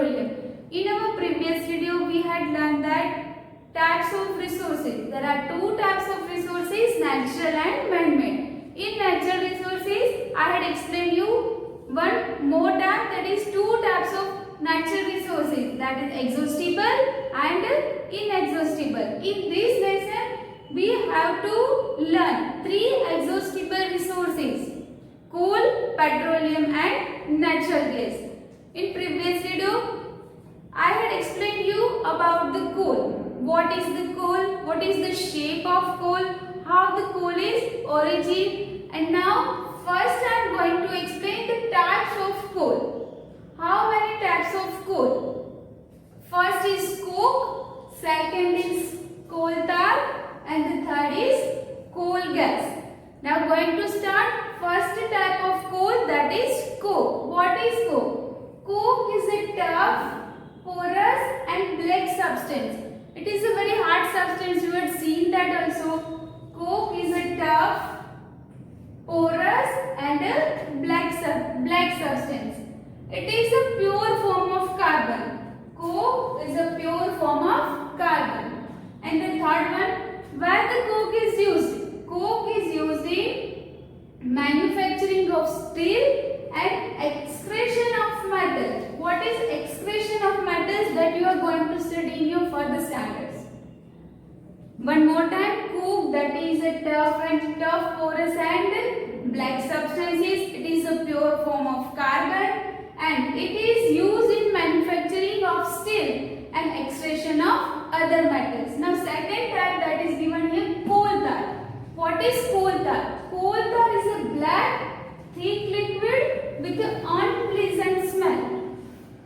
petroleum. In our previous video, we had learned that types of resources. There are two types of resources, natural and man-made. In natural resources, I had explained you one more time, that is two types of natural resources, that is exhaustible and inexhaustible. In this lesson, we have to learn three exhaustible resources: coal, petroleum and natural gas. In previous video, I had explained you about the coal. What is the coal? What is the shape of coal? How the coal is origin? And now first I am going to explain the types of coal. How many types of coal? First is coke, second is coal tar, and the third is coal gas. Now going to start. First type of coal, that is coke. What is coke? Coke is a tough, porous and black substance. It is a very hard substance. You had seen that also. Coke is a tough, porous and a black substance. It is a pure form of carbon. Coke is a pure form of carbon. And the third one, where the coke is used? Coke is used in manufacturing of steel and excretion of metals. What is excretion of metals? That you are going to study in your further standards. One more time, coke, that is a tough, porous and black substances. It is a pure form of carbon and it is used in manufacturing of steel and extraction of other metals. Now second type, that is given here, coal tar. What is coal tar? Coal tar is a black, thick liquid with an unpleasant smell.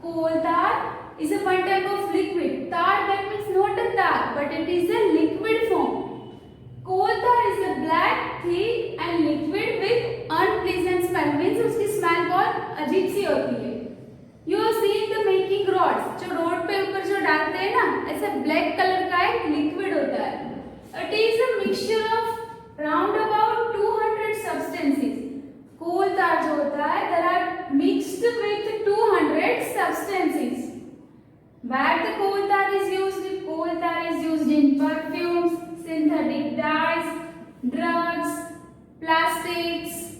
Coal tar is a one type of liquid. Tar, that means not a tar, but it is a liquid form. Coal tar is a black, thick and liquid with unpleasant smell. Means उसकी smell बहुत अजीब सी होती है. You have seen the making rods. जो road पे ऊपर जो डालते हैं ना, ऐसा black color का एक liquid होता है. It is a mixture of round about 200 substances. Coal tar जो होता है, there are mixed with 200 substances. Where the coal tar is used? Coal tar is used in perfumes, synthetic dyes, drugs, plastics,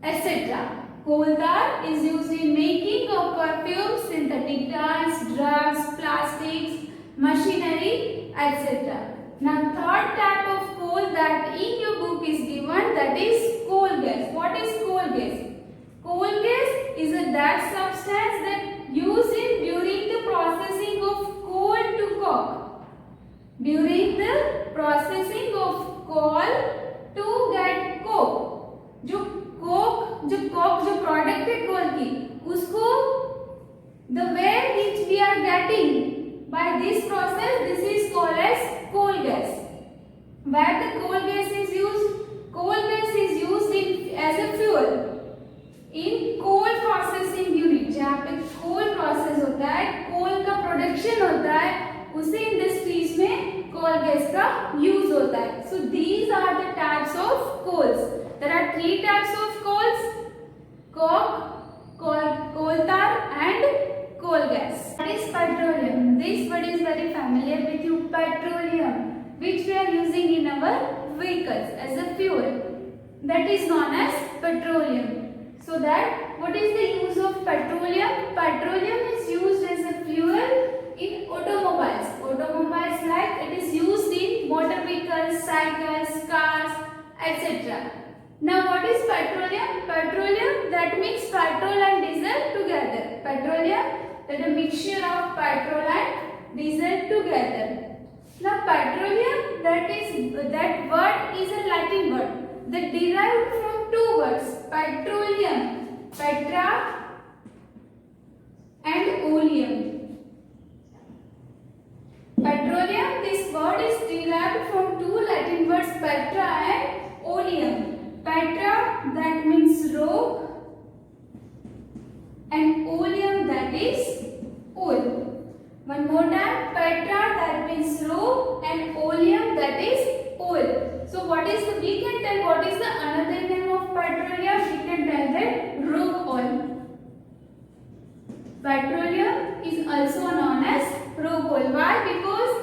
etc. Coal tar is used in making of perfumes, synthetic dyes, drugs, plastics, machinery, etc. Now third type of coal that in your book is given, that is coal gas. What is coal gas? Coal gas is a that substance that used in during the processing of coal to coke. During the processing of coal to get coke. जो product है coal की, उसको the way which we are getting by this process, this is called as coal gas. Where the coal gas is used? Coal gas is used in as a fuel in coal processing unit. जहाँ पे coal process होता है, coal का production होता है, उसी industries में coal gas का use होता है. So these are the types of coals. There are three types of coals: coke, coal tar and coal gas. What is petroleum? This word is very familiar with you. Petroleum, which we are using in our vehicles as a fuel, that is known as petroleum. So that what is the use of petroleum? Petroleum is used as a fuel in automobiles. Automobiles, like it is used in motor vehicles, cycles, cars, etc. Now what is petroleum? Petroleum, that means petrol and diesel together. Petroleum, that is a mixture of petrol and diesel together. Now petroleum, that word is a Latin word that derived from two words: petroleum, petra and oleum. Petroleum, this word is derived from two Latin words, petra and oleum. Petra, that means rock, and oleum, that is oil. One more time, petra, that means rock, and oleum, that is oil. So what is the, we can tell what is the another name of petroleum? We can tell that rock oil. Petroleum is is also known as raw coal. Why? Because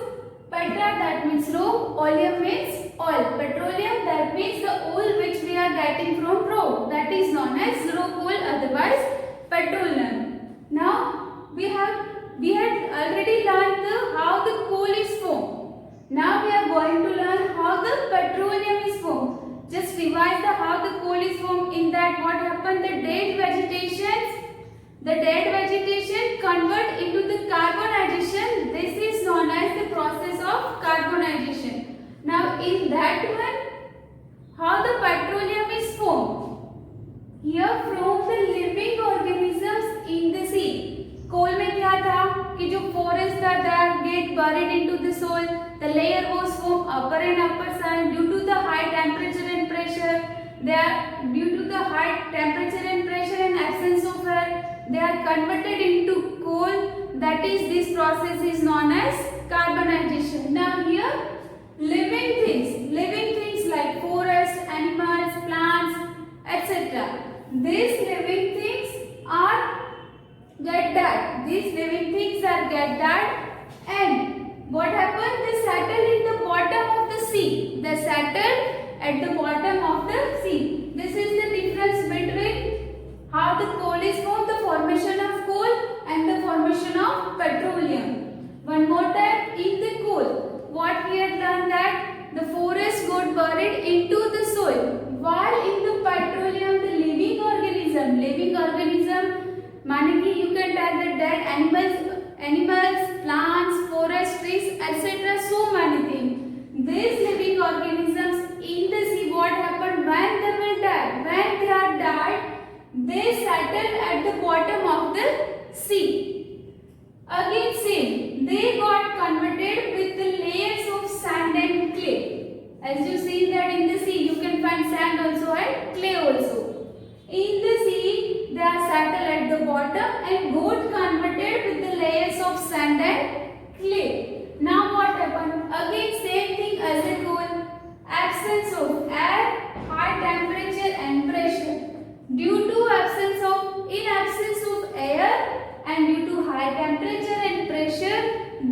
petra, that means raw, oleum means oil, petroleum, that means the oil which we are getting from raw, that is known as raw coal, otherwise petroleum. Now we had already learned how the coal is formed. Now we are going to learn how the petroleum is formed. Just revise how the coal is formed. In that, what happened? The dead vegetation convert into the carbonization. This is known as the process of carbonization. Now in that one, how the petroleum is formed? Here from the living organisms in the sea. कोल में क्या था कि जो forest था that get buried into the soil. The layer was formed upper and upper side due to the high temperature and pressure. Due to the high temperature and pressure and absence of air, they are converted into coal. That is, this process is known as carbonization. Now here, living things like forest, animals, plants, etc. These living things are get died. These living things are get died, and what happened? They settle in the bottom of the sea. They settle at the bottom of the sea. This is the difference between how the coal is formed, the formation of coal and the formation of petroleum. One more time, in the coal, what we had learned that the forest got buried into the soil, while in the petroleum, the living organism, माने कि you can tell that dead animals, plants, forest, trees, etc. So many things. These living organisms in the sea, what happened when they will die? When they are died, they settle at the bottom of the sea. Again same, they got converted with the layers of sand and clay. As you see that in the sea, you can find sand also and clay also. In the sea, they are settled at the bottom and got converted with the layers of sand and clay. Now what happened? Again same thing as a coal. Absence of air, high temperature and pressure. Due to absence of air and due to high temperature and pressure,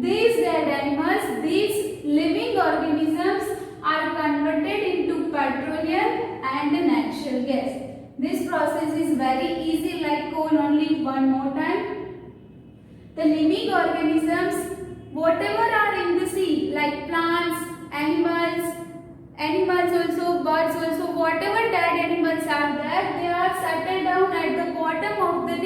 these dead animals, these living organisms are converted into petroleum and natural gas. This process is very easy like coal, only one more time. The living organisms, whatever are in the sea, like plants, animals also, birds also, whatever dead animals are there, they are settled down at the bottom of the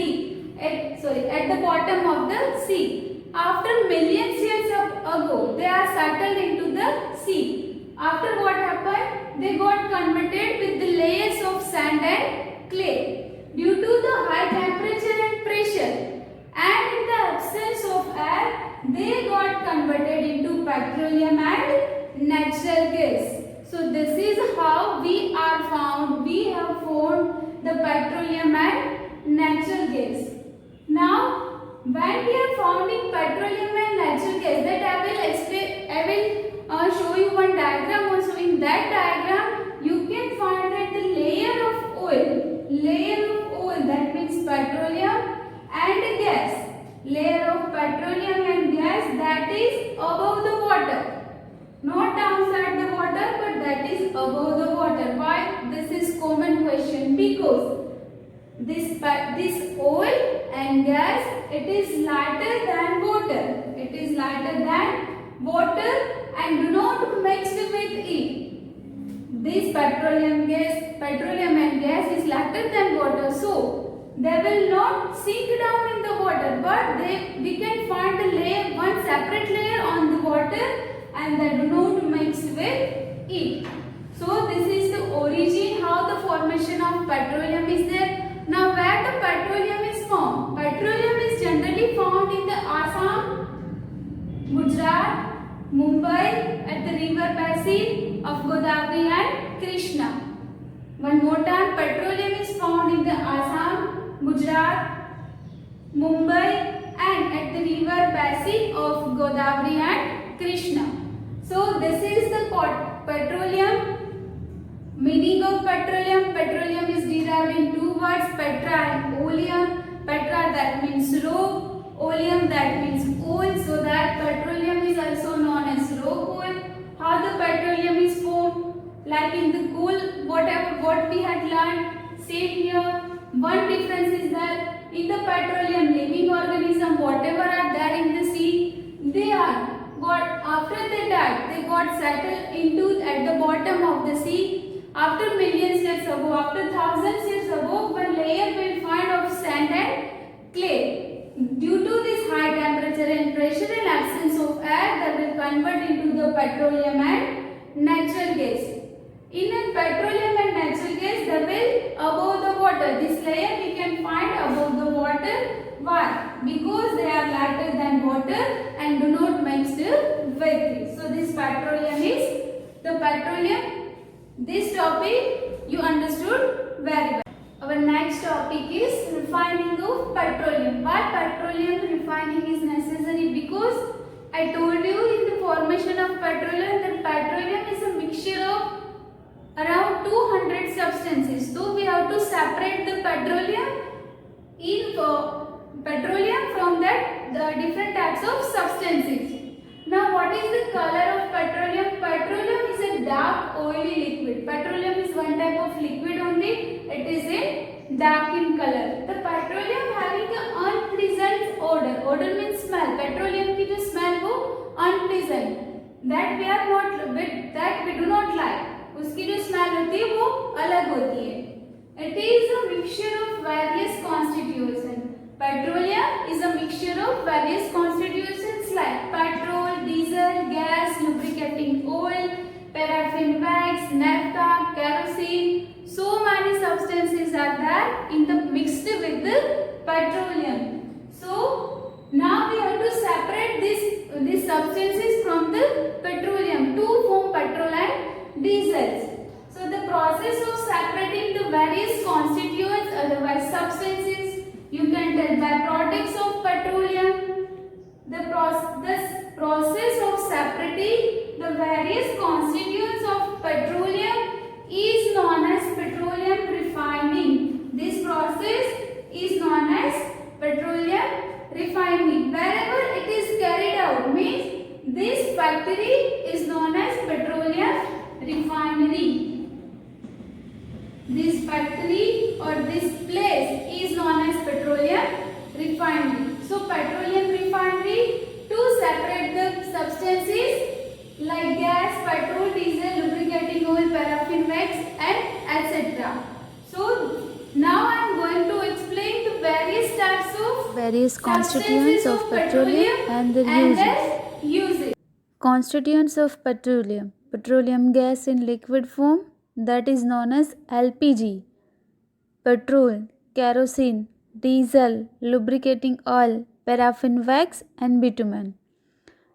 at the bottom of the sea. After millions years ago, they are settled into the sea. After what happened? They got converted with the layers of sand and clay. Due to the high temperature and pressure and in the absence of air, they got converted into petroleum and natural gas. So this is how we have found the petroleum and natural gas. Now, when we are founding petroleum and natural gas, that I will show you one diagram also. In that diagram, you can find that the layer of oil, that means petroleum and gas. Layer of petroleum and gas, that is above the water. Not downside the water, but that is above the water. Why? This is common question, because this oil and gas, it is lighter than water. It is lighter than water and do not mix with it. This petroleum and gas is lighter than water, so they will not sink down in the water, but we can find one separate layer on the water and they do not mix with it. So this is the origin, how the formation of petroleum is there. Now where the petroleum is found? Petroleum is generally found in the Assam, Gujarat, Mumbai, at the river basin of Godavari and Krishna. One more time, petroleum is found in the Assam, Gujarat, Mumbai and at the river basin of Godavari and Krishna. So this is the petroleum. Meaning of petroleum. Petroleum is derived in two words, petra and oleum. Petra, that means raw. Oleum, petroleum, that means oil. So that petroleum is also known as raw coal. How the petroleum is formed? Like in the coal, what we had learned, same here. One difference is that in the petroleum, living organism, whatever are there in the sea, they are got after they died, they got settled into at the bottom of the sea. After millions years ago, after thousands years ago, one layer will find of sand and clay. Due to this high temperature and pressure and absence of air, that will convert into the petroleum and natural gas. In a petroleum and natural gas, they will above the water. This layer we can find above the water. Why? Because they are lighter than water and do not mix with it. So this petroleum is the petroleum. This topic you understood very well. Our next topic is refining of petroleum. Why petroleum refining is necessary? Because I told you in the formation of petroleum that petroleum is a mixture of around 200 substances. So we have to separate the petroleum from that the different types of substances. Now what is the color of petroleum? Petroleum is a dark oily liquid. Petroleum is one type of liquid only. It is in dark in color. The petroleum having an unpleasant odor. Odor means smell. Petroleum की जो smell वो unpleasant. That we do not like. उसकी जो smell होती है वो अलग होती है. It is a mixture of various constituents. Petroleum is a mixture of various constituents like petrol, diesel, gas, lubricating oil, paraffin wax, naphtha, kerosene. So many substances are there in the mixed with the petroleum. So now we have to separate these substances from the petroleum to form petrol and diesels. So the process of separating the various constituents, otherwise substances, you can tell by products of petroleum. The process of separating the various constituents of petroleum is known as petroleum refining. This process is known as petroleum refining. Wherever it is carried out means this factory is known as petroleum refinery. This factory or this place is known as petroleum refinery. So petroleum refinery to separate the substances like gas, petrol, diesel, lubricating oil, paraffin wax and etc. So now I am going to explain the various types of constituents of petroleum and their uses. Constituents of petroleum. Petroleum gas in liquid form, that is known as LPG. Petrol, kerosene, diesel, lubricating oil, paraffin wax and bitumen.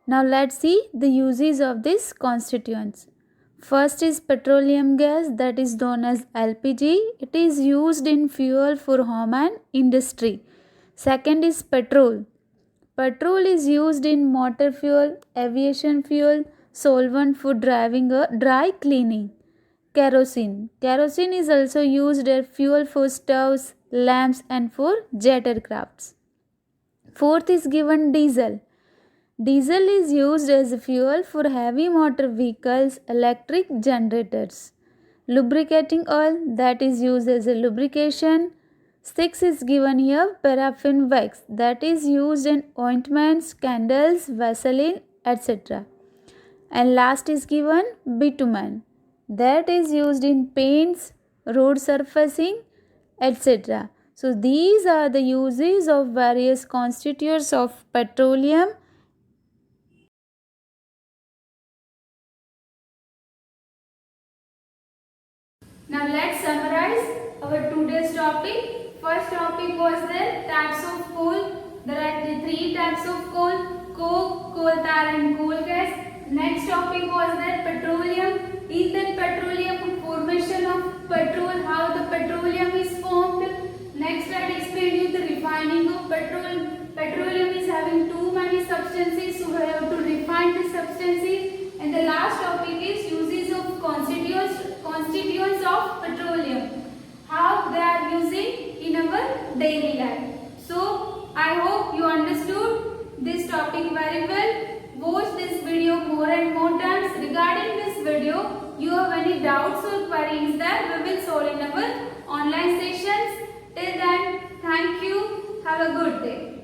Now let's see the uses of these constituents. First is petroleum gas, that is known as LPG. It is used in fuel for home and industry. Second is petrol. Petrol is used in motor fuel, aviation fuel, solvent for driving or dry cleaning. Kerosene. Kerosene is also used as fuel for stoves, lamps and for jet aircrafts. Fourth is given diesel. Diesel is used as a fuel for heavy motor vehicles, electric generators. Lubricating oil, that is used as a lubrication. 6 is given here paraffin wax, that is used in ointments, candles, Vaseline, etc. And last is given bitumen, that is used in paints, road surfacing, etc. So these are the uses of various constituents of petroleum. Now let's summarize our today's topic. First topic was the types of coal. There are three types of coal: coke, coal tar and coal gas. Next topic was that petroleum. In that petroleum, formation of petrol, how the petroleum is formed. Next I explained you the refining of petrol. Petroleum is having too many substances, so we have to refine the substances. And the last topic is uses of constituents of petroleum, how they are using in our daily life. So I hope you understood video. You have any doubts or queries that we will solve in our online sessions. Till then, thank you. Have a good day.